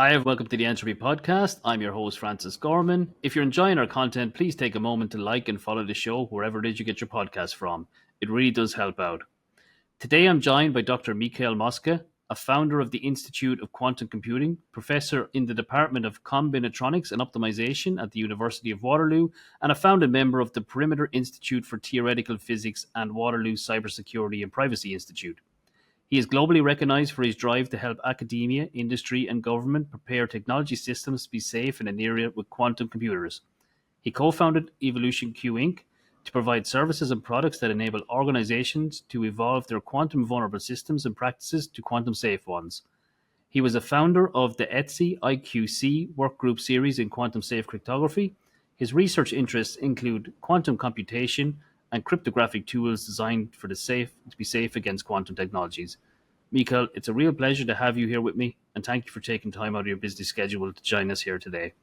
Hi, welcome to the Entropy Podcast. I'm your host, Francis Gorman. If you're enjoying our content, please take a moment to like and follow the show wherever it is you get your podcast from. It really does help out. Today I'm joined by Dr. Michele Mosca, a founder of the Institute of Quantum Computing, professor in the Department of Combinatorics and Optimization at the University of Waterloo, and a founding member of the Perimeter Institute for Theoretical Physics and Waterloo Cybersecurity and Privacy Institute. He is globally recognized for his drive to help academia, industry, and government prepare technology systems to be safe in an era with quantum computers. He co founded Evolution Q Inc. to provide services and products that enable organizations to evolve their quantum vulnerable systems and practices to quantum safe ones. He was a founder of the ETSI IQC workgroup series in quantum safe cryptography. His research interests include quantum computation and cryptographic tools designed to be safe against quantum technologies. Mikael, it's a real pleasure to have you here with me, and thank you for taking time out of your busy schedule to join us here today.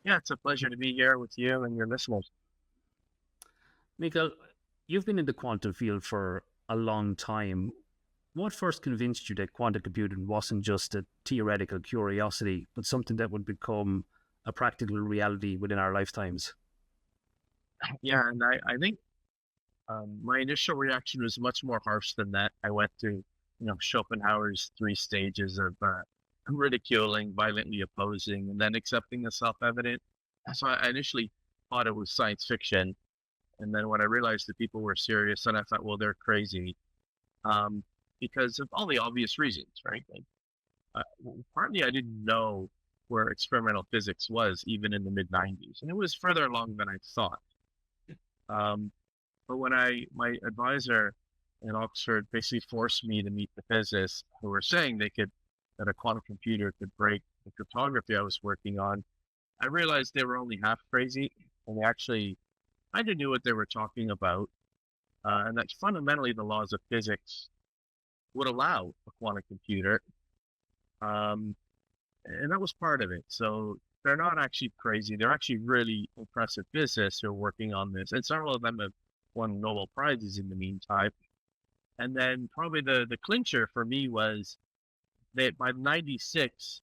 Yeah, it's a pleasure to be here with you and your listeners. Mikael, you've been in the quantum field for a long time. What first convinced you that quantum computing wasn't just a theoretical curiosity, but something that would become a practical reality within our lifetimes? Yeah, and I think my initial reaction was much more harsh than that. I went through, Schopenhauer's three stages of ridiculing, violently opposing, and then accepting the self-evident. So I initially thought it was science fiction, and then when I realized that people were serious, then I thought, well, they're crazy, because of all the obvious reasons, right? Like, partly I didn't know where experimental physics was even in the mid 90s, and it was further along than I thought. Um, but when my advisor in Oxford basically forced me to meet the physicists who were saying that a quantum computer could break the cryptography I was working on, I realized they were only half crazy, and they actually kind of knew what they were talking about, and that fundamentally the laws of physics would allow a quantum computer. Um, and that was part of it. So they're not actually crazy. They're actually really impressive physicists who are working on this, and several of them have won Nobel Prizes in the meantime. And then probably the clincher for me was that by '96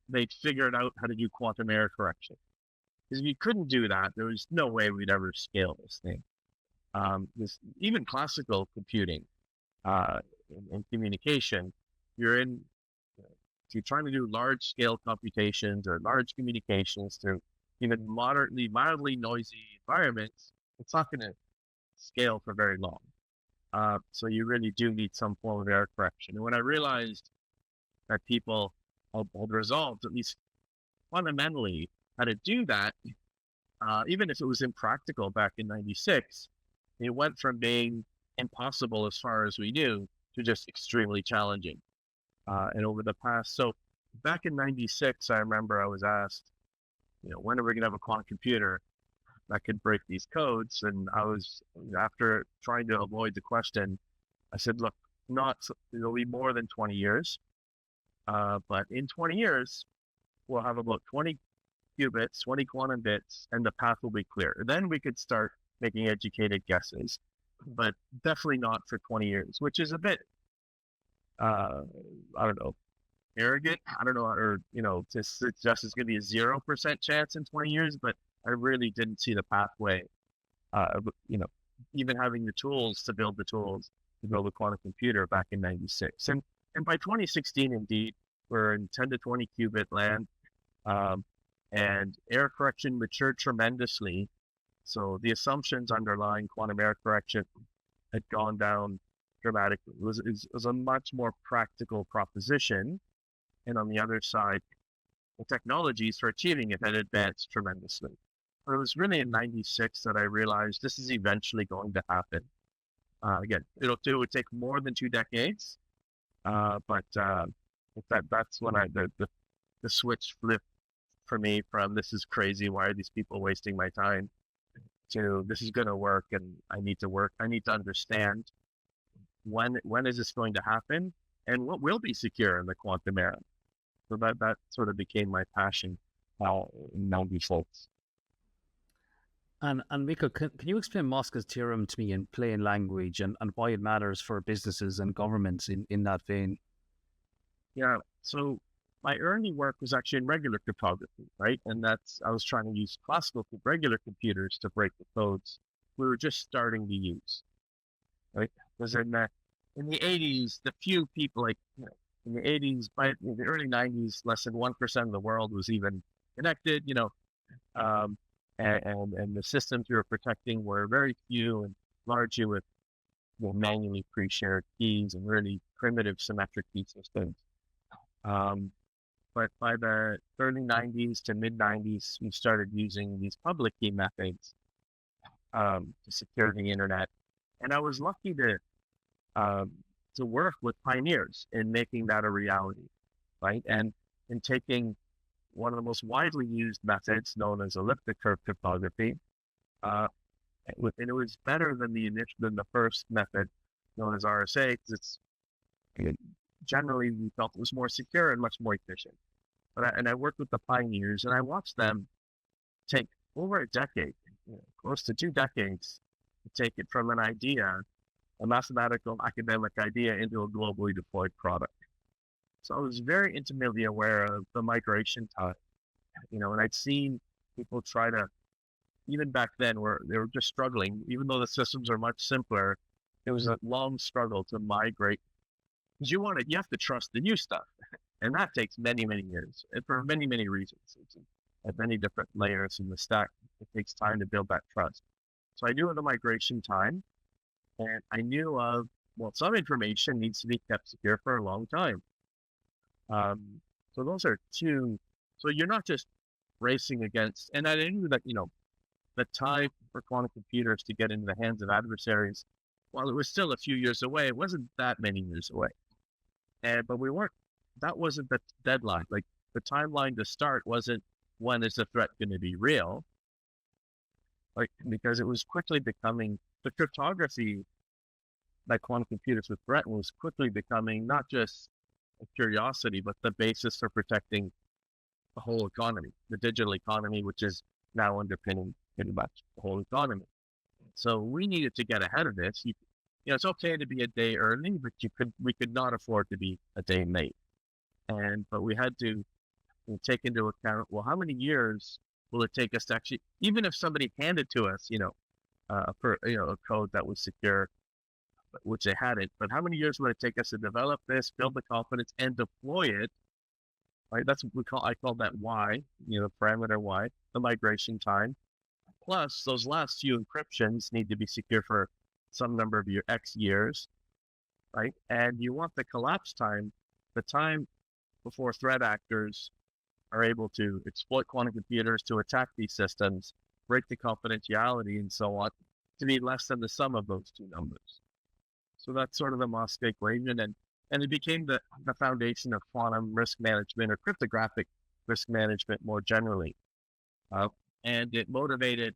they'd figured out how to do quantum error correction. Because if you couldn't do that, there was no way we'd ever scale this thing. Even classical computing uh, and communication, you're in if you're trying to do large scale computations or large communications through even mildly noisy environments, it's not going to scale for very long. So you really do need some form of error correction. And when I realized that people had resolved, at least fundamentally, how to do that, even if it was impractical back in '96, it went from being impossible as far as we knew to just extremely challenging. And over the past, so back in '96, I remember I was asked, when are we going to have a quantum computer that could break these codes? And I was, after trying to avoid the question, I said, look, it'll be more than 20 years. But in 20 years, we'll have about 20 qubits, 20 quantum bits, and the path will be clear. Then we could start making educated guesses, but definitely not for 20 years, which is a bit, I don't know, arrogant. I don't know, or, to suggest it's going to be a 0% chance in 20 years, but I really didn't see the pathway, you know, even having the tools to build a quantum computer back in '96. And by 2016, indeed, we're in 10 to 20 qubit land, and error correction matured tremendously. So the assumptions underlying quantum error correction had gone down dramatically. It was a much more practical proposition. And on the other side, the technologies for achieving it had advanced tremendously. But it was really in '96 that I realized this is eventually going to happen. Again, it would take more than 2 decades, but that's when the switch flipped for me from this is crazy, why are these people wasting my time, to this is going to work, and I need to understand when is this going to happen, and what will be secure in the quantum era. So that sort of became my passion in '96. And Miko, can you explain Mosca's theorem to me in plain language and why it matters for businesses and governments in that vein? Yeah. So my early work was actually in regular cryptography, right? And I was trying to use regular computers to break the codes we were just starting to use, right? Because in the 80s, the few people in the 80s, by the early 90s, less than 1% of the world was even connected, um, and the systems we were protecting were very few and largely with manually pre-shared keys and really primitive symmetric key systems. But by the early 90s to mid 90s, we started using these public key methods to secure the internet. And I was lucky um, to work with pioneers in making that a reality, right? And in taking one of the most widely used methods known as elliptic curve cryptography, uh, and it was better than the first method known as RSA because generally we felt it was more secure and much more efficient. And I worked with the pioneers, and I watched them take over a decade, close to 2 decades, to take it from an idea, a mathematical academic idea, into a globally deployed product. So I was very intimately aware of the migration time, and I'd seen people try to, even back then, where they were just struggling, even though the systems are much simpler, it was a long struggle to migrate because you have to trust the new stuff. And that takes many, many years, and for many, many reasons. It's at many different layers in the stack. It takes time to build that trust. So I knew of the migration time, and I knew of, well, some information needs to be kept secure for a long time. So those are two. So you're not just racing against, and I knew that, the time for quantum computers to get into the hands of adversaries, while it was still a few years away, it wasn't that many years away. But that wasn't the deadline. Like, the timeline to start wasn't when is the threat going to be real, because it was quickly becoming, the cryptography that quantum computers would threaten was quickly becoming not just a curiosity, but the basis for protecting the whole economy, the digital economy, which is now underpinning pretty much the whole economy. So we needed to get ahead of this. It's okay to be a day early, but we could not afford to be a day late. But we had to take into account, well, how many years will it take us to actually, even if somebody handed to us, a code that was secure, which they hadn't, but how many years would it take us to develop this, build the confidence, and deploy it? Right, that's what I call that Y, the parameter Y, the migration time. Plus, those last few encryptions need to be secure for some number of X years, right? And you want the collapse time, the time before threat actors are able to exploit quantum computers to attack these systems, break the confidentiality, and so on, to be less than the sum of those two numbers. So that's sort of the Mosca equation, and it became the foundation of quantum risk management, or cryptographic risk management more generally. And it motivated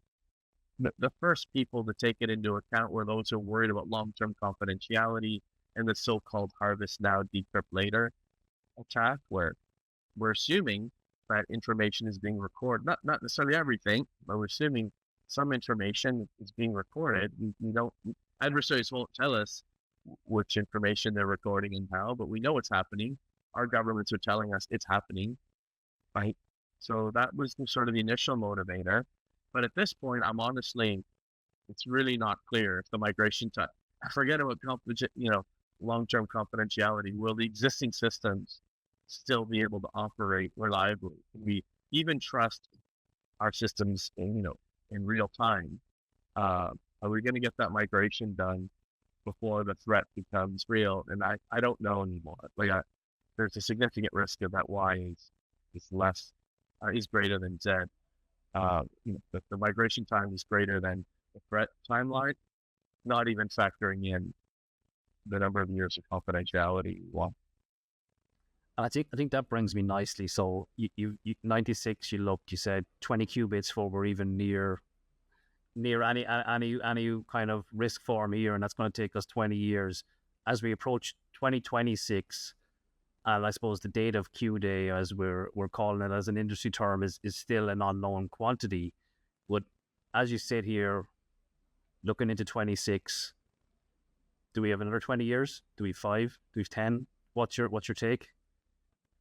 the first people to take it into account were those who were worried about long-term confidentiality and the so-called harvest now, decrypt later attack, where we're assuming that information is being recorded, not necessarily everything, but we're assuming some information is being recorded. We don't, adversaries won't tell us which information they're recording and how, but we know it's happening. Our governments are telling us it's happening, right? So that was sort of the initial motivator. But at this point, it's really not clear if the migration time, forget about long-term confidentiality. Will the existing systems still be able to operate reliably? Can we even trust our systems in real time? Are we going to get that migration done before the threat becomes real? And I don't know anymore. There's a significant risk of that Y is greater than Z. The migration time is greater than the threat timeline, not even factoring in the number of years of confidentiality. And I think that brings me nicely. So you 96, you said 20 qubits before we're even near any kind of risk form here, and that's going to take us 20 years. As we approach 2026, and I suppose the date of Q Day, as we're calling it as an industry term, is still an unknown quantity. But as you sit here, looking into 26, do we have another 20 years? Do we have 5? Do we have 10? What's your take?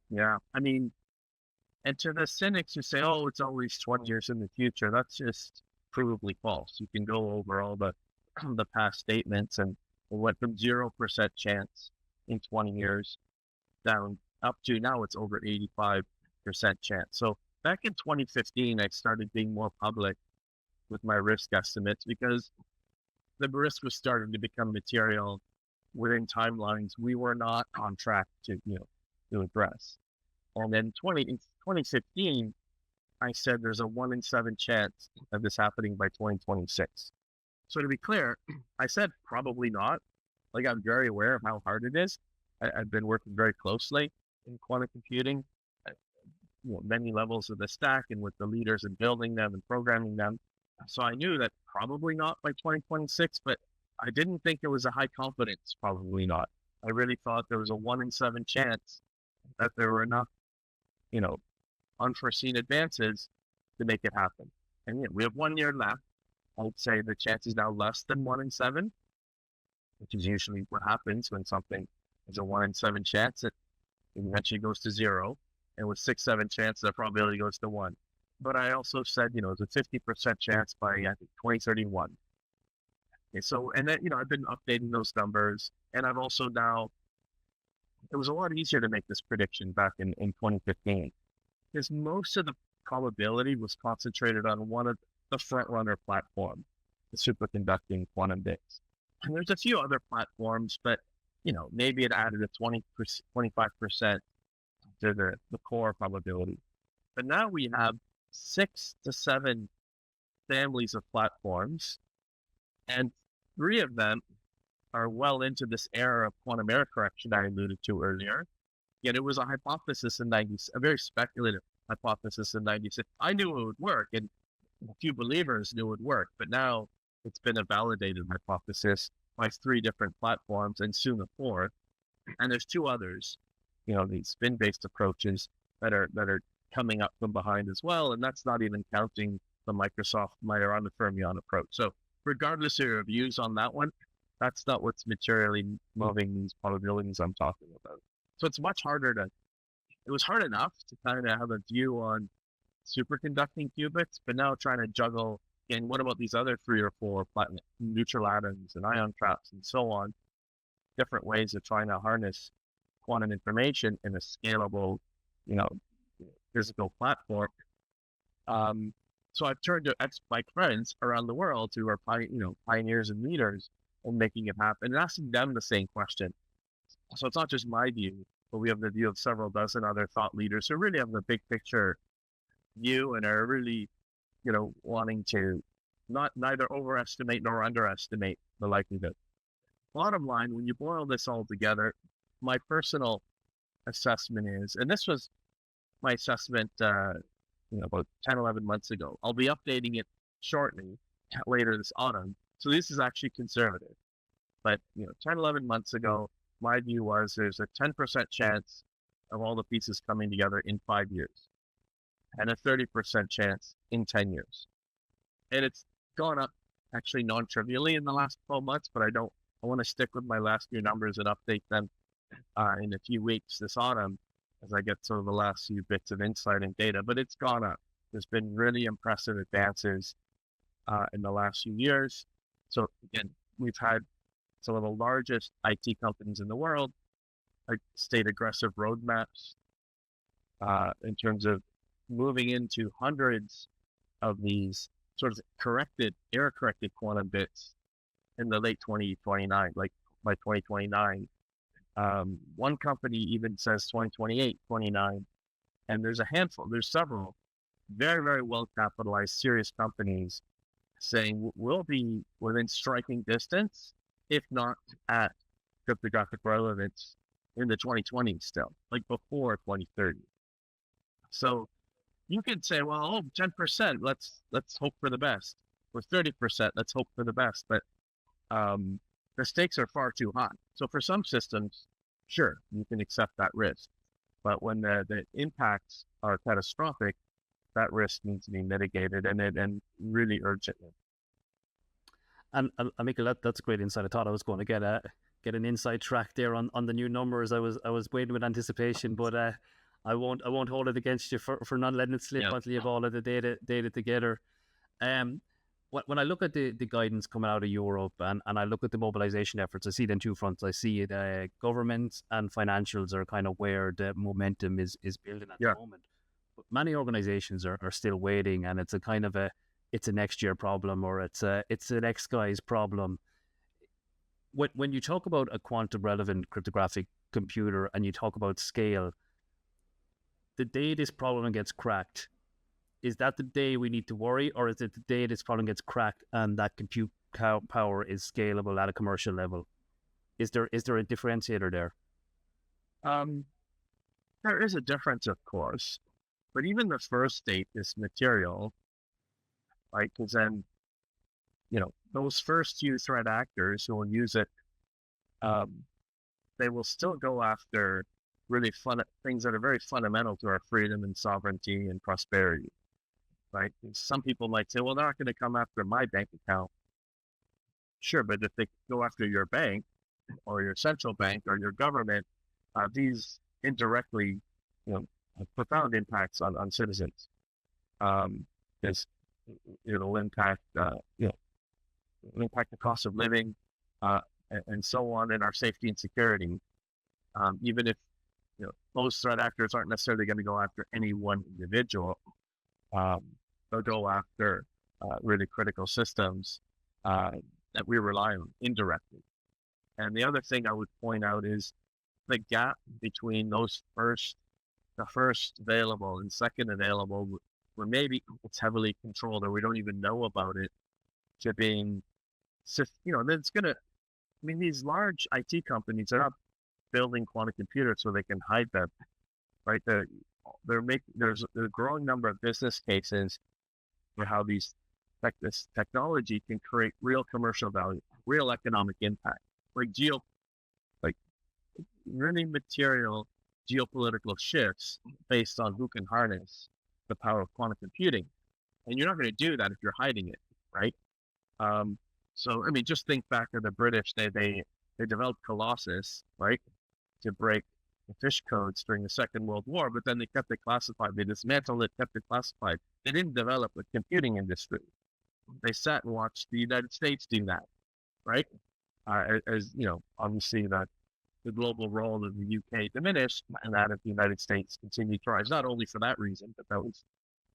Yeah. I mean, and to the cynics who say, oh, it's always 20 years in the future, that's just provably false. You can go over all the the past statements, and it went from 0% chance in 20 years down up to now it's over 85% chance. So back in 2015, I started being more public with my risk estimates because the risk was starting to become material within timelines we were not on track to, to address. And then in 2015, I said there's a 1 in 7 chance of this happening by 2026. So to be clear, I said probably not. Like, I'm very aware of how hard it is. I've been working very closely in quantum computing, at, many levels of the stack and with the leaders and building them and programming them. So I knew that probably not by 2026, but I didn't think it was a high confidence, probably not. I really thought there was a 1 in 7 chance that there were enough, you know, unforeseen advances to make it happen. And we have 1 year left. I would say the chance is now less than 1 in 7, which is usually what happens when something is a 1 in 7 chance. It eventually goes to 0. And with 6, 7 chance, the probability goes to 1. But I also said, there's a 50% chance by, I think, 2031. Okay, so, and then, I've been updating those numbers. And I've also now, it was a lot easier to make this prediction back in 2015 because most of the probability was concentrated on one of the front runner platform, the superconducting quantum bits. And there's a few other platforms, but maybe it added a 25% to the core probability. But now we have 6 to 7 families of platforms, and 3 of them are well into this era of quantum error correction I alluded to earlier. Yet it was a hypothesis in a very speculative hypothesis in 96. I knew it would work, and a few believers knew it would work, but now it's been a validated hypothesis by 3 different platforms and soon a 4th. And there's 2 others, these spin-based approaches that are coming up from behind as well. And that's not even counting the Microsoft Majorana fermion approach. So regardless of your views on that one, that's not what's materially moving these probabilities I'm talking about. So it's much harder it was hard enough to kind of have a view on superconducting qubits, but now trying to juggle, and what about these other 3 or 4 neutral atoms and ion traps and so on, different ways of trying to harness quantum information in a scalable, physical platform. So I've turned to my friends around the world who are pioneers and leaders in making it happen and asking them the same question. So it's not just my view, but we have the view of several dozen other thought leaders who really have the big picture view and are really, wanting to neither overestimate nor underestimate the likelihood. Bottom line, when you boil this all together, my personal assessment is, and this was my assessment, about 10, 11 months ago. I'll be updating it shortly, later this autumn. So this is actually conservative. But, 10, 11 months ago, my view was there's a 10% chance of all the pieces coming together in 5 years and a 30% chance in 10 years. And it's gone up actually non-trivially in the last 12 months, but I want to stick with my last few numbers and update them in a few weeks this autumn as I get sort of the last few bits of insight and data, but it's gone up. There's been really impressive advances in the last few years. So again, we've had some of the largest IT companies in the world state aggressive roadmaps in terms of moving into hundreds of these sort of error-corrected quantum bits in the late 2029, like by 2029. One company even says 2028, 29, and there's several very, very well-capitalized, serious companies saying we'll be within striking distance, if not at cryptographic relevance in the 2020s still, like before 2030. So you could say, well, 10%, let's hope for the best, or 30%, let's hope for the best, but the stakes are far too high. So for some systems, sure, you can accept that risk. But when the impacts are catastrophic, that risk needs to be mitigated and really urgently. And Michael, that's great insight. I thought I was going to get an inside track there on the new numbers. I was waiting with anticipation, but I won't hold it against you for not letting it slip Yeah. until you have all of the data together. Um, when I look at the guidance coming out of Europe and I look at the mobilization efforts, I see it in two fronts. I see it governments and financials are kind of where the momentum is building at the Yeah. moment. But many organizations are still waiting, and it's a kind of it's a next year problem, or it's the next guy's problem. When you talk about a quantum relevant cryptographic computer and you talk about scale, the day this problem gets cracked, is that the day we need to worry, or is it the day this problem gets cracked and that compute power is scalable at a commercial level? Is there a differentiator there? Um, there is a difference, of course, but even the first state is material, right? Because then, those first few threat actors who will use it, um, they will still go after really fun things that are very fundamental to our freedom and sovereignty and prosperity, right? And some people might say, well, they're not going to come after my bank account. Sure, but if they go after your bank or your central bank or your government, these indirectly, have profound impacts on citizens. Because it'll impact, it'll impact the cost of living, and so on, and our safety and security. Even if those threat actors aren't necessarily going to go after any one individual, they'll go after really critical systems that we rely on indirectly. And the other thing I would point out is the gap between the first available and second available, where maybe it's heavily controlled or we don't even know about it, to being, then it's going to, these large IT companies are not building quantum computers so they can hide them, right? There's a growing number of business cases for how this technology can create real commercial value, real economic impact, like really material geopolitical shifts based on who can harness the power of quantum computing. And you're not going to do that if you're hiding it, right? So just think back to the British. They developed Colossus, right, to break the fish codes during the Second World War, but then they kept it classified. They dismantled it, kept it classified. They didn't develop a computing industry. They sat and watched the United States do that, right? Obviously that the global role of the UK diminished, and that of the United States continued to rise. Not only for that reason, but that was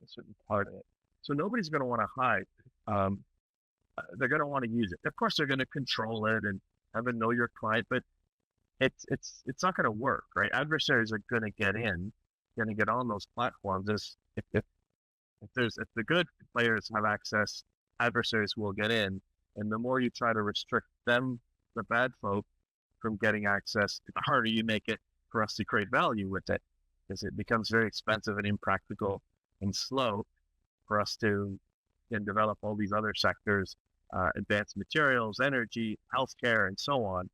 a certain part of it. So nobody's going to want to hide. They're going to want to use it. Of course, they're going to control it and have a know your client, but it's not going to work, right? Adversaries are going to get on those platforms. If the good players have access, adversaries will get in, and the more you try to restrict them, the bad folk, from getting access, the harder you make it for us to create value with it, because it becomes very expensive and impractical and slow for us to then develop all these other sectors, advanced materials, energy, healthcare, and so on.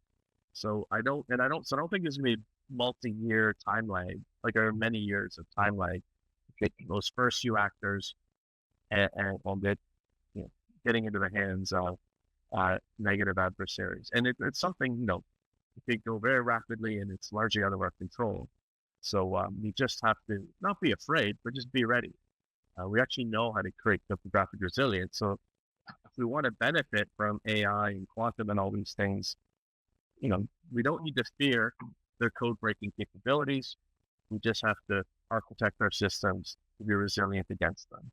So I don't think there's gonna be multi-year time lag, like there are many years of time lag. Those first few actors and will get, getting into the hands of negative adversaries, and it's something it can go very rapidly, and it's largely out of our control. So we just have to not be afraid, but just be ready. We actually know how to create cryptographic resilience. So if we want to benefit from AI and quantum and all these things, we don't need to fear their code breaking capabilities. We just have to architect our systems to be resilient against them.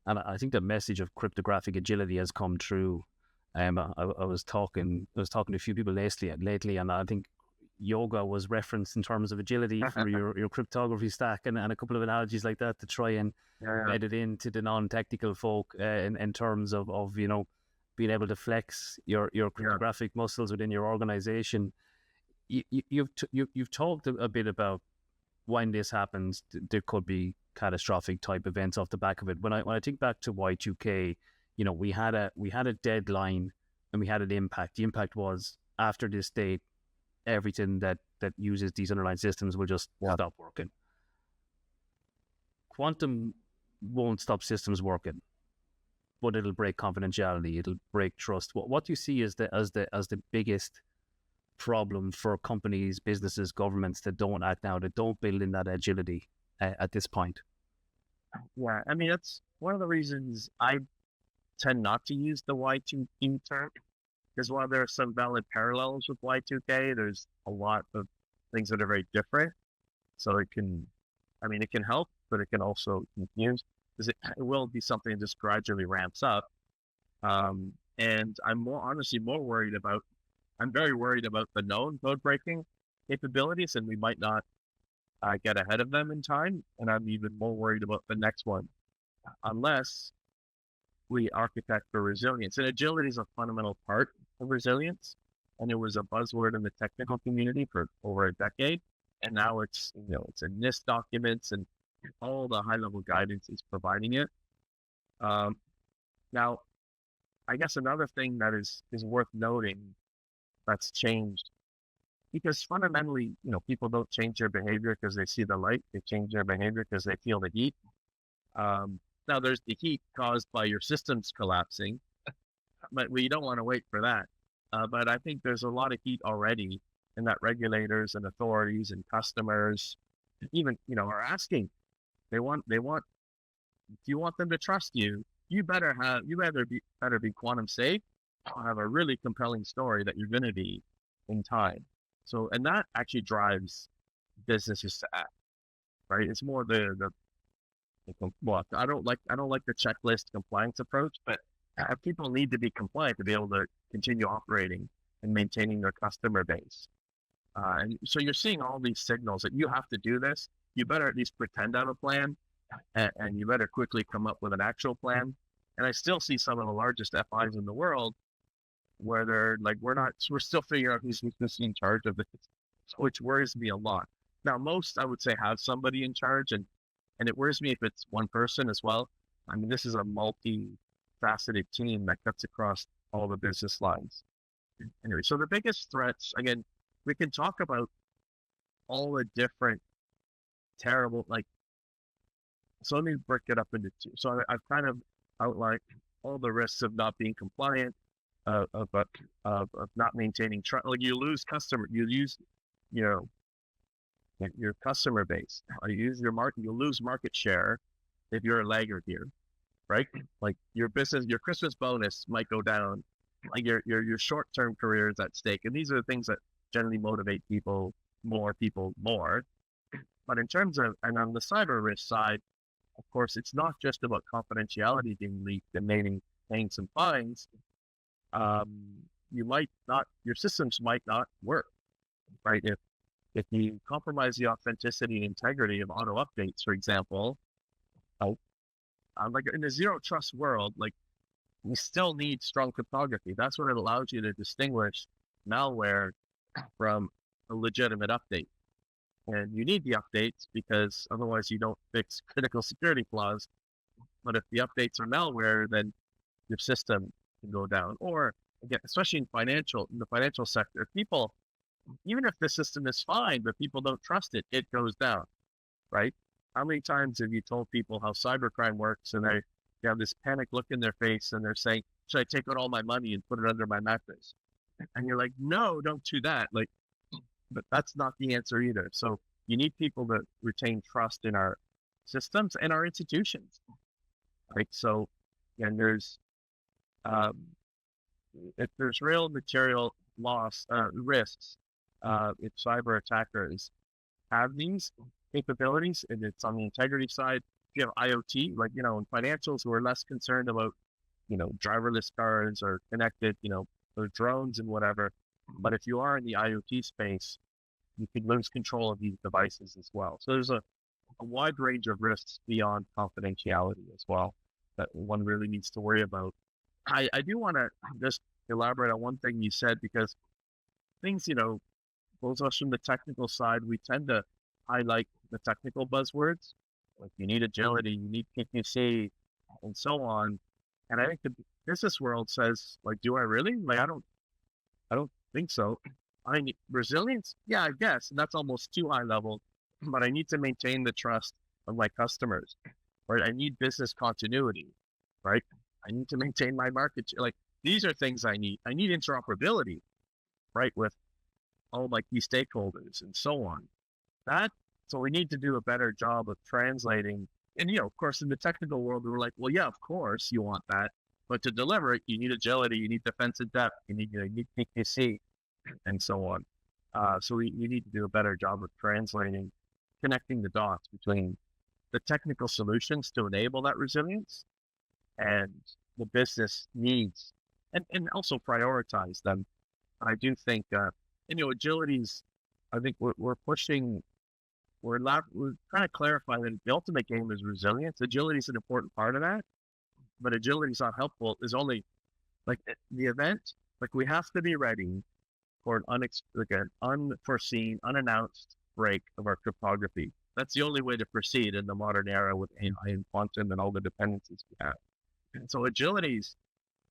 And I think the message of cryptographic agility has come true. I was talking to a few people lately, and I think yoga was referenced in terms of agility for your cryptography stack, and a couple of analogies like that to try and add it into the non-technical folk in terms of being able to flex your cryptographic muscles within your organization. You've talked a bit about when this happens, there could be catastrophic type events off the back of it. When I think back to Y2K, we had a deadline and we had an impact. The impact was after this date, everything that uses these underlying systems will just stop working. Quantum won't stop systems working, but it'll break confidentiality. It'll break trust. What do you see as the biggest problem for companies, businesses, governments that don't act now, that don't build in that agility at this point? Yeah, I mean, that's one of the reasons I tend not to use the Y2K term, because while there are some valid parallels with Y2K, there's a lot of things that are very different. So it can help, but it can also confuse, because it will be something that just gradually ramps up. And honestly I'm very worried about the known code breaking capabilities, and we might not get ahead of them in time. And I'm even more worried about the next one, unless we architect for resilience. And agility is a fundamental part of resilience. And it was a buzzword in the technical community for over a decade. And now it's in NIST documents, and all the high level guidance is providing it. Um, Now, I guess another thing that is worth noting that's changed, because fundamentally, people don't change their behavior because they see the light. They change their behavior because they feel the heat. Um, Now, there's the heat caused by your systems collapsing, but we don't want to wait for that. But I think there's a lot of heat already, and that regulators and authorities and customers, even are asking. If you want them to trust you, you better be quantum safe, or have a really compelling story that you're going to be in time. So, and that actually drives businesses to act, right? It's more well, I don't like the checklist compliance approach, but people need to be compliant to be able to continue operating and maintaining their customer base. And so you're seeing all these signals that you have to do this. You better at least pretend to have a plan, and you better quickly come up with an actual plan. And I still see some of the largest FIs in the world where they're like, we're still figuring out who's in charge of this, which worries me a lot. Now, most I would say have somebody in charge, and it worries me if it's one person as well. I mean, this is a multi-faceted team that cuts across all the business lines. Anyway, so the biggest threats, again, we can talk about all the different terrible, so let me break it up into two. So I've kind of outlined all the risks of not being compliant, of not maintaining trust. Like you lose your your customer base. You lose market share if you're a laggard here, right? Like your Christmas bonus might go down. Like your short term career is at stake, and these are the things that generally motivate people more. But in terms of, and on the cyber risk side, of course, it's not just about confidentiality being leaked and paying some fines. Your systems might not work, right? If you compromise the authenticity and integrity of auto updates, for example, like in a zero trust world, like we still need strong cryptography. That's what it allows you to distinguish malware from a legitimate update. And you need the updates because otherwise you don't fix critical security flaws. But if the updates are malware, then your system can go down. Or again, especially in the financial sector, even if the system is fine, but people don't trust it, it goes down, right? How many times have you told people how cybercrime works, and they have this panic look in their face, and they're saying, "Should I take out all my money and put it under my mattress?" And you're like, "No, don't do that." But that's not the answer either. So you need people to retain trust in our systems and our institutions, right? So, and if there's real material loss risks, if cyber attackers have these capabilities, and it's on the integrity side. If you have IoT, in financials, who are less concerned about, driverless cars or connected, or drones and whatever. But if you are in the IoT space, you could lose control of these devices as well. So there's a wide range of risks beyond confidentiality as well that one really needs to worry about. I do want to just elaborate on one thing you said, because things, those of us from the technical side, we tend to highlight the technical buzzwords. Like you need agility, you need PQC, and so on. And I think the business world says, do I really? I don't think so. I need resilience. Yeah, I guess. And that's almost too high level, but I need to maintain the trust of my customers, right? I need business continuity, right? I need to maintain my market. These are things I need. I need interoperability, right? With all my key stakeholders and so on. So we need to do a better job of translating. And, of course, in the technical world, we're like, well, yeah, of course you want that. But to deliver it, you need agility, you need defensive depth, you need PKC, and so on. So we need to do a better job of translating, connecting the dots between the technical solutions to enable that resilience and the business needs, and also prioritize them. I do think, agilities, I think we're pushing, we're trying to clarify that the ultimate game is resilience. Agility is an important part of that, but agility is not helpful. Is only like the event, like we have to be ready for an unforeseen, unannounced break of our cryptography. That's the only way to proceed in the modern era with AI and quantum and all the dependencies we have. And so agility is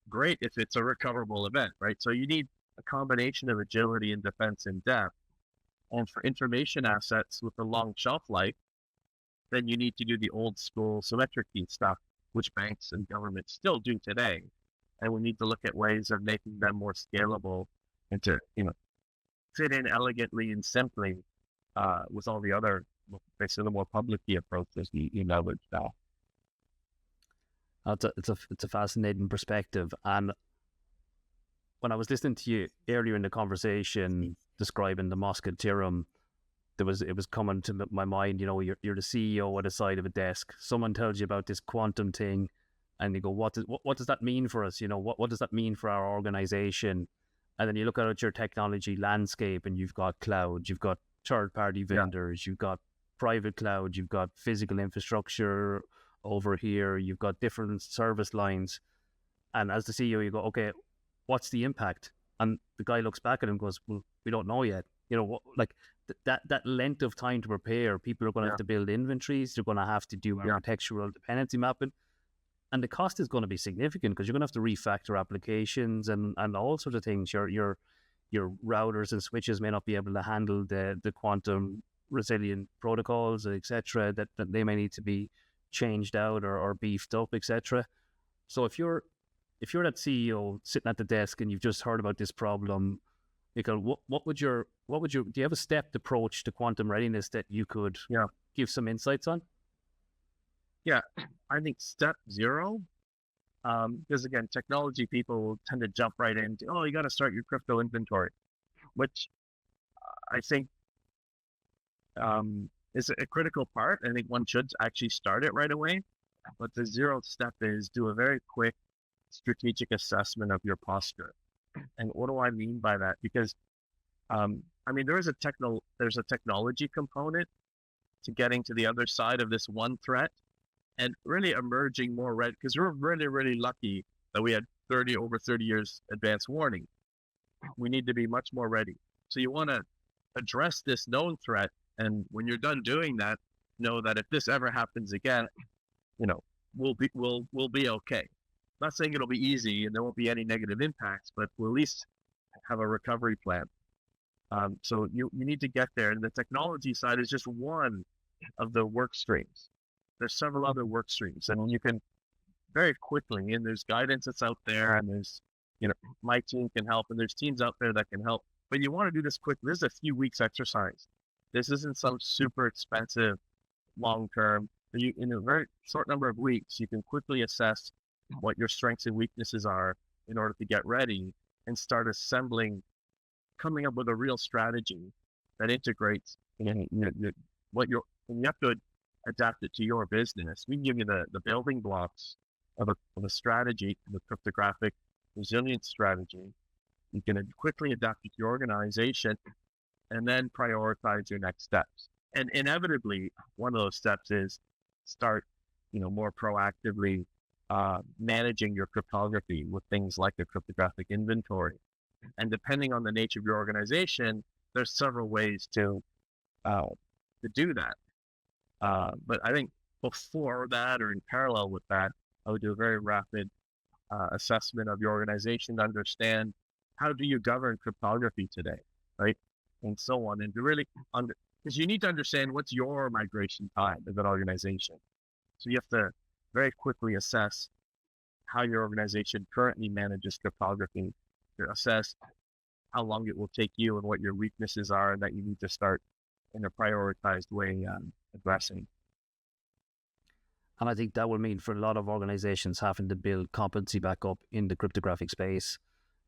great if it's a recoverable event, right? So you need a combination of agility and defense in depth. And for information assets with a long shelf life, then you need to do the old school symmetric key stuff, which banks and governments still do today. And we need to look at ways of making them more scalable and to, fit in elegantly and simply with all the other, basically the more public key approaches you leverage now. It's a fascinating perspective. And when I was listening to you earlier in the conversation describing the Mosca theorem, it was coming to my mind. You're the CEO at the side of a desk. Someone tells you about this quantum thing, and you go, "What does that mean for us? What does that mean for our organization?" And then you look at your technology landscape, and you've got cloud, you've got third-party vendors, you've got private cloud, you've got physical infrastructure over here, you've got different service lines. And as the CEO, you go, okay, what's the impact? And the guy looks back at him and goes, well, we don't know yet. That length of time to prepare, people are going to have to build inventories, they're going to have to do architectural dependency mapping. And the cost is going to be significant because you're going to have to refactor applications and all sorts of things. Your routers and switches may not be able to handle the quantum resilient protocols, etc. That they may need to be changed out or beefed up, etc. So if you're that CEO sitting at the desk and you've just heard about this problem, what would do you have a stepped approach to quantum readiness that you could give some insights on? Yeah, I think step zero, because again, technology people will tend to jump right into, oh, you got to start your crypto inventory, which I think is a critical part. I think one should actually start it right away. But the 0th step is do a very quick strategic assessment of your posture. And what do I mean by that? Because, there's a technology component to getting to the other side of this one threat and really emerging more ready, because we're really, really lucky that we had over 30 years advance warning. We need to be much more ready. So you want to address this known threat. And when you're done doing that, know that if this ever happens again, we'll be okay. I'm not saying it'll be easy and there won't be any negative impacts, but we'll at least have a recovery plan. So you need to get there. And the technology side is just one of the work streams. There's several other work streams, and you can very quickly, and there's guidance that's out there, and there's, my team can help, and there's teams out there that can help. But you want to do this quickly. This is a few weeks exercise. This isn't some super expensive long-term. In a very short number of weeks, you can quickly assess what your strengths and weaknesses are in order to get ready and start coming up with a real strategy that integrates what you have to adapt it to your business. We can give you the building blocks of a strategy, the cryptographic resilience strategy. You can quickly adapt it to your organization and then prioritize your next steps. And inevitably, one of those steps is start, more proactively managing your cryptography with things like a cryptographic inventory. And depending on the nature of your organization, there's several ways to do that. But I think before that or in parallel with that, I would do a very rapid assessment of your organization to understand how do you govern cryptography today, right? And so on. And to really because you need to understand what's your migration time as an organization. So you have to very quickly assess how your organization currently manages cryptography, to assess how long it will take you and what your weaknesses are, and that you need to start in a prioritized way addressing. And I think that will mean for a lot of organizations having to build competency back up in the cryptographic space.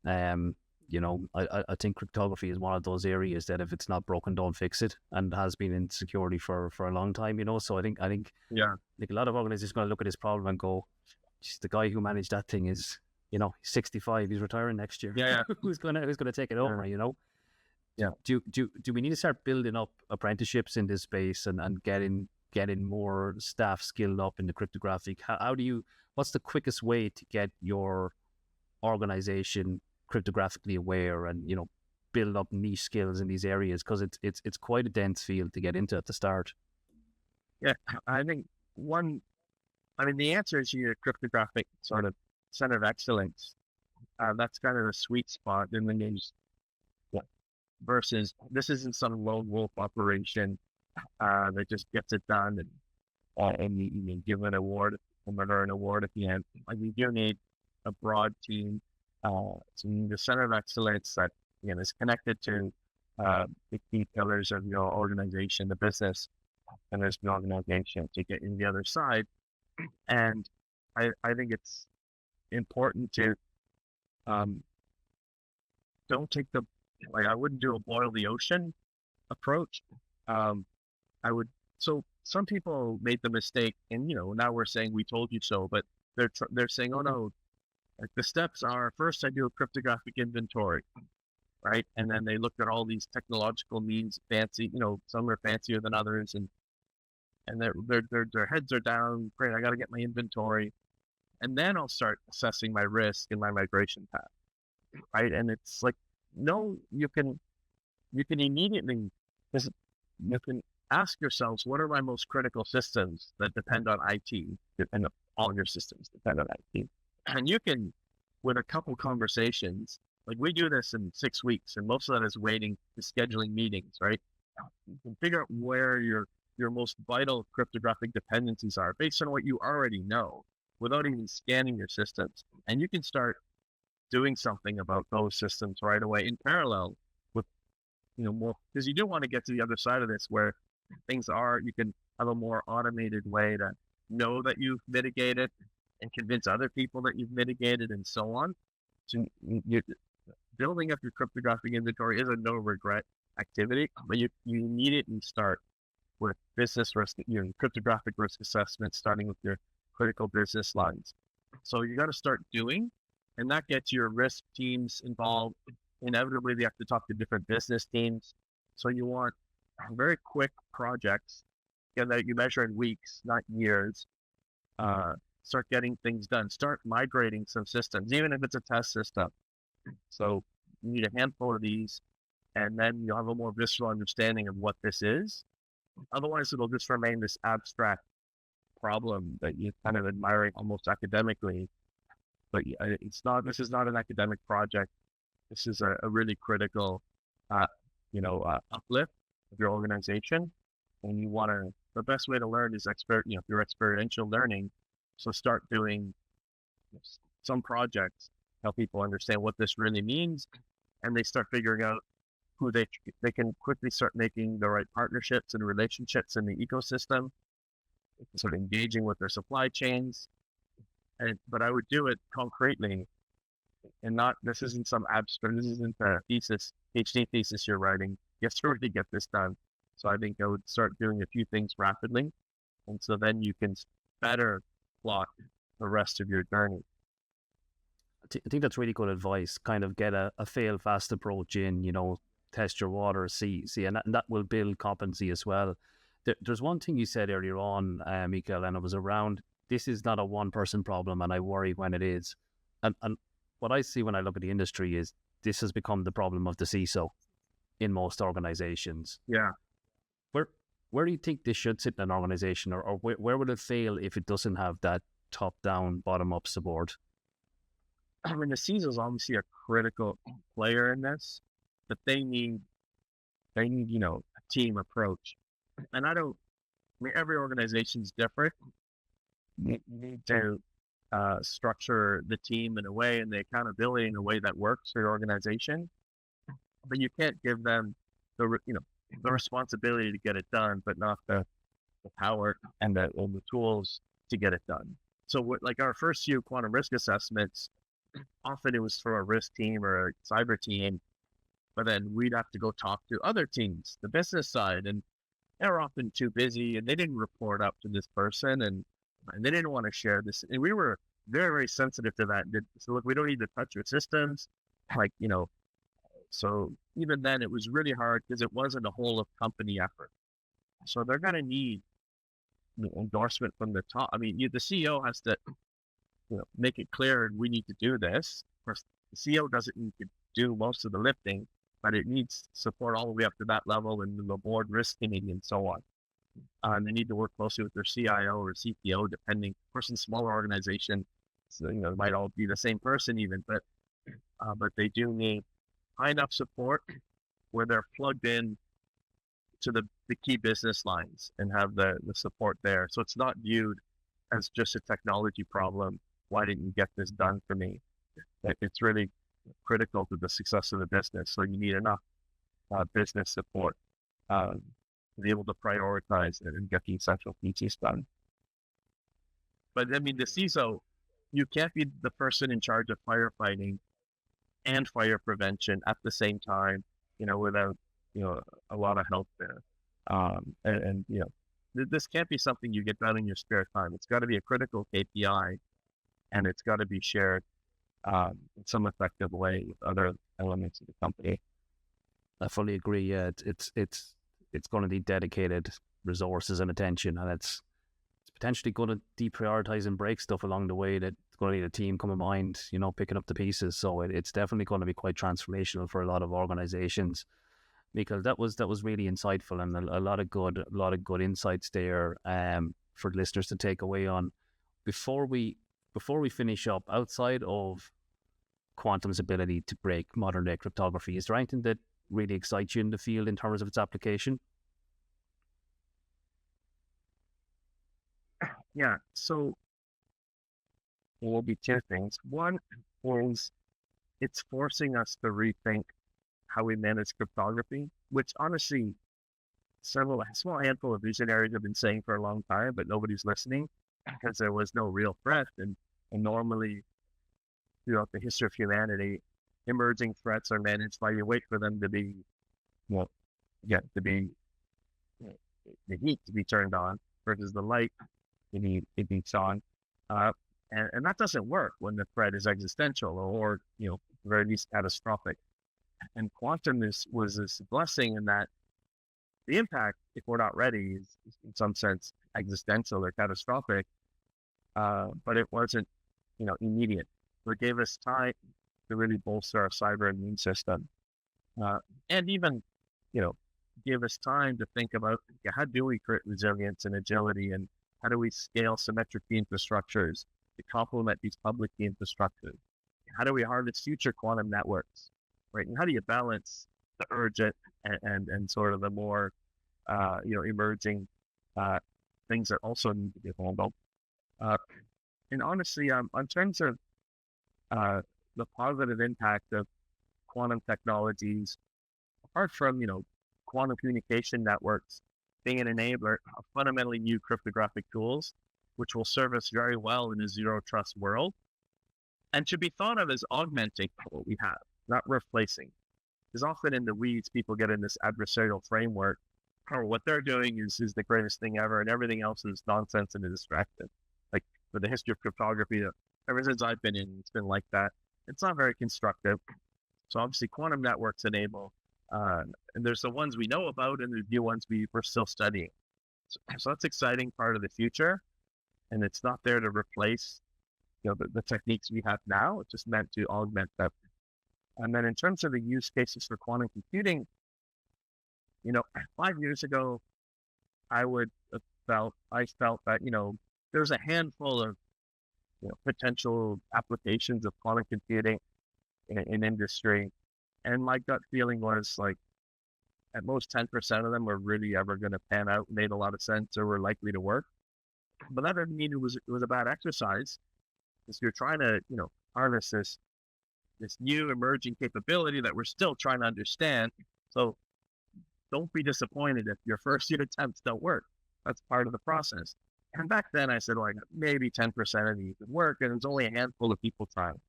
I think cryptography is one of those areas that if it's not broken, don't fix it, and has been in security for a long time. So I think Yeah, like a lot of organizations are going to look at this problem and go, the guy who managed that thing is, he's 65, he's retiring next year. yeah, who's gonna take it over? yeah. Do we need to start building up apprenticeships in this space and getting more staff skilled up in the cryptographic? What's the quickest way to get your organization cryptographically aware and build up niche skills in these areas, because it's quite a dense field to get into at the start? Yeah, I think the answer is your cryptographic sort of center of excellence. That's kind of a sweet spot in the news. Versus this isn't some lone wolf operation that just gets it done and you give an award and an award at the end. Like, you do need a broad team, so you need the center of excellence that is connected to the key pillars of your organization, the business, and there's the organization to get in the other side. And I think it's important to don't take I wouldn't do a boil the ocean approach. So some people made the mistake, and now we're saying we told you so, but they're saying, oh no, like the steps are, first I do a cryptographic inventory, right? And then they looked at all these technological means, fancy, some are fancier than others, and their heads are down. Great, I got to get my inventory, and then I'll start assessing my risk and my migration path, right? And it's like, no, you can immediately, you can ask yourselves, what are my most critical systems that depend on IT? And all your systems depend on IT. And you can, with a couple conversations, like we do this in 6 weeks, and most of that is waiting to scheduling meetings, right? You can figure out where your most vital cryptographic dependencies are based on what you already know without even scanning your systems. And you can start doing something about those systems right away in parallel with, more, because you do want to get to the other side of this where you can have a more automated way to know that you've mitigated and convince other people that you've mitigated and so on. So building up your cryptographic inventory is a no regret activity, but you immediately start with business risk, cryptographic risk assessment, starting with your critical business lines. So you got to start doing, and that gets your risk teams involved. Inevitably, they have to talk to different business teams. So you want very quick projects that you measure in weeks, not years. Start getting things done. Start migrating some systems, even if it's a test system. So you need a handful of these, and then you'll have a more visceral understanding of what this is. Otherwise, it'll just remain this abstract problem that you're kind of admiring almost academically. But it's not. This is not an academic project. This is a really critical, uplift of your organization. And the best way to learn is through experiential learning. So start doing some projects, help people understand what this really means, and they start figuring out who they can quickly start making the right partnerships and relationships in the ecosystem, sort of engaging with their supply chains. But I would do it concretely, and this isn't some abstract, this isn't a PhD thesis you're writing. You have to really get this done. So I think I would start doing a few things rapidly, and so then you can better plot the rest of your journey. I think that's really good advice. Kind of get a fail fast approach in, test your water, see, and that will build competency as well. There's one thing you said earlier on, Michele, and it was around, this is not a one-person problem, and I worry when it is. And what I see when I look at the industry is this has become the problem of the CISO in most organizations. Yeah. Where do you think this should sit in an organization, or where would it fail if it doesn't have that top-down, bottom-up support? I mean, the CISO is obviously a critical player in this, but they need a team approach. And every organization is different. You need to structure the team in a way and the accountability in a way that works for your organization. but you can't give them the responsibility to get it done, but not the power and the tools to get it done. So like our first few quantum risk assessments, often it was for a risk team or a cyber team, but then we'd have to go talk to other teams, the business side, and they're often too busy and they didn't report up to this person and they didn't want to share this. And we were very, very sensitive to that. So look, we don't need to touch your systems. Like, so even then it was really hard because it wasn't a whole of company effort. So they're going to need endorsement from the top. I mean, the CEO has to make it clear we need to do this. Of course, the CEO doesn't need to do most of the lifting, but it needs support all the way up to that level and the board risk committee and so on. And they need to work closely with their CIO or CTO, depending. Of course, in smaller organization, so, it might all be the same person even, but they do need high enough support where they're plugged in to the key business lines and have the support there. So it's not viewed as just a technology problem. Why didn't you get this done for me? It's really critical to the success of the business. So you need enough business support to be able to prioritize it and get the essential pieces done. But I mean, the CISO, you can't be the person in charge of firefighting and fire prevention at the same time, without, a lot of help there. This can't be something you get done in your spare time. It's got to be a critical KPI, and it's got to be shared in some effective way with other elements of the company. I fully agree. Yeah, it's going to need dedicated resources and attention, and it's potentially going to deprioritize and break stuff along the way. That's going to need a team coming behind, picking up the pieces. So it's definitely going to be quite transformational for a lot of organizations. Michael, that was really insightful and a lot of good insights there for listeners to take away on. Before we finish up, outside of quantum's ability to break modern day cryptography, is there anything that really excites you in the field in terms of its application? Yeah, so there will be two things. One is it's forcing us to rethink how we manage cryptography, which honestly, a small handful of visionaries have been saying for a long time, but nobody's listening because there was no real threat. And normally, throughout the history of humanity, emerging threats are managed by you wait for them to be, the heat to be turned on versus the light it beats on. And that doesn't work when the threat is existential or at the very least catastrophic. And quantum was this blessing in that the impact, if we're not ready, is in some sense existential or catastrophic, but it wasn't, immediate. So it gave us time to really bolster our cyber immune system, and even, give us time to think about how do we create resilience and agility, and how do we scale symmetric key infrastructures to complement these public key infrastructures? How do we harness future quantum networks? Right, and how do you balance the urgent and sort of the more, emerging things that also need to be handled? And honestly, in terms of the positive impact of quantum technologies, apart from quantum communication networks being an enabler of fundamentally new cryptographic tools, which will serve us very well in a zero trust world, and should be thought of as augmenting what we have, not replacing. Because often in the weeds, people get in this adversarial framework, or what they're doing is the greatest thing ever, and everything else is nonsense and distracting. Like for the history of cryptography, ever since I've been in, it's been like that. It's not very constructive. So obviously, quantum networks enable, and there's the ones we know about, and there's new ones we're still studying. So that's exciting part of the future, and it's not there to replace, the techniques we have now. It's just meant to augment them. And then in terms of the use cases for quantum computing, 5 years ago, I felt that, there's a handful of, potential applications of quantum computing in industry. And my gut feeling was like, at most 10% of them were really ever going to pan out, made a lot of sense, or were likely to work. But that didn't mean it was a bad exercise, because you're trying to, harness this this new emerging capability that we're still trying to understand. So don't be disappointed if your first few attempts don't work. That's part of the process. And back then I said, like, maybe 10% of these would work, and there's only a handful of people trying.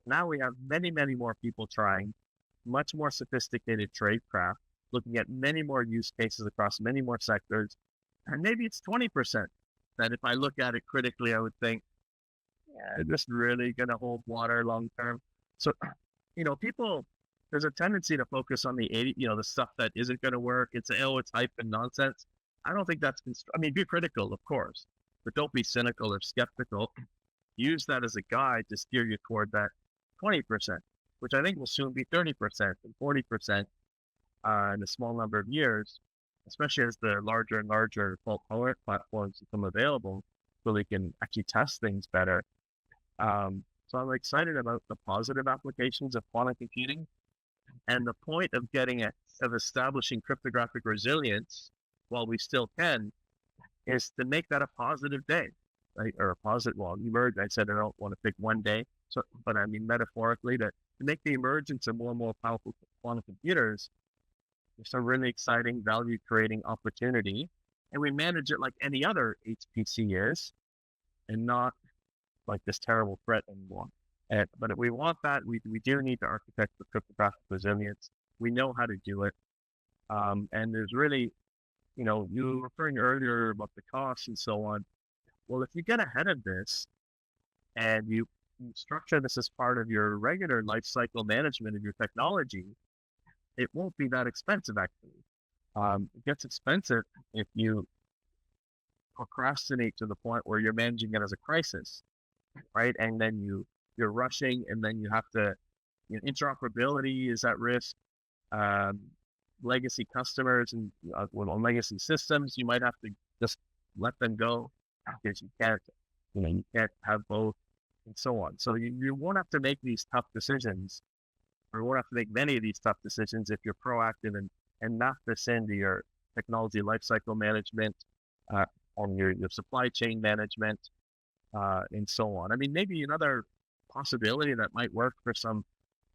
Now we have many, many more people trying, much more sophisticated tradecraft, looking at many more use cases across many more sectors. And maybe it's 20% that if I look at it critically, I would think, yeah, this really going to hold water long term. So, people, there's a tendency to focus on the 80, the stuff that isn't going to work. It's hype and nonsense. I don't think that's, be critical, of course, but don't be cynical or skeptical. Use that as a guide to steer you toward that 20%, which I think will soon be 30% and 40% in a small number of years, especially as the larger and larger fault tolerant platforms become available so they can actually test things better. So I'm excited about the positive applications of quantum computing. And the point of of establishing cryptographic resilience while we still can is to make that a positive day, right? Or a positive, I said I don't want to pick one day. So, but I mean, metaphorically, to make the emergence of more and more powerful quantum computers, there's a really exciting value creating opportunity. And we manage it like any other HPC is, and not like this terrible threat anymore. But if we want that, we do need to architect the cryptographic resilience. We know how to do it. And there's really, you were referring earlier about the costs and so on. Well, if you get ahead of this and you structure this as part of your regular life cycle management of your technology, it won't be that expensive, actually. It gets expensive if you procrastinate to the point where you're managing it as a crisis, right? And then you're rushing, and then you have to, interoperability is at risk. Legacy customers and on legacy systems, you might have to just let them go because you can't have both, and so on. So you won't have to make these tough decisions, or won't have to make many of these tough decisions if you're proactive and map this into your technology lifecycle management, on your supply chain management, and so on. I mean, maybe another possibility that might work for some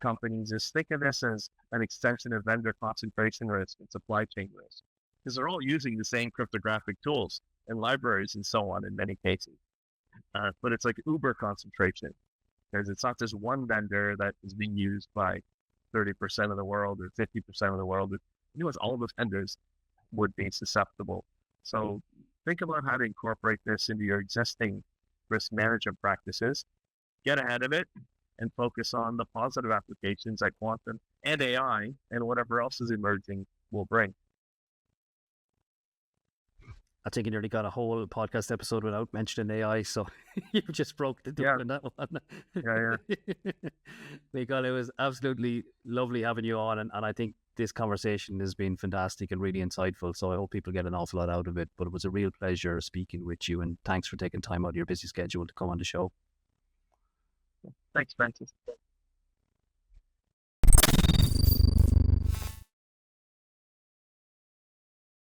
companies is think of this as an extension of vendor concentration risk and supply chain risk, because they're all using the same cryptographic tools and libraries and so on in many cases. But it's like uber concentration, because it's not just one vendor that is being used by 30% of the world or 50% of the world. All the vendors would be susceptible. So think about how to incorporate this into your existing risk management practices, get ahead of it, and focus on the positive applications that quantum and AI and whatever else is emerging will bring. I think you nearly got a whole podcast episode without mentioning AI, so you just broke the door on that one. Yeah. Michele, it was absolutely lovely having you on, and I think this conversation has been fantastic and really insightful, so I hope people get an awful lot out of it. But it was a real pleasure speaking with you, and thanks for taking time out of your busy schedule to come on the show. Thanks, Francis.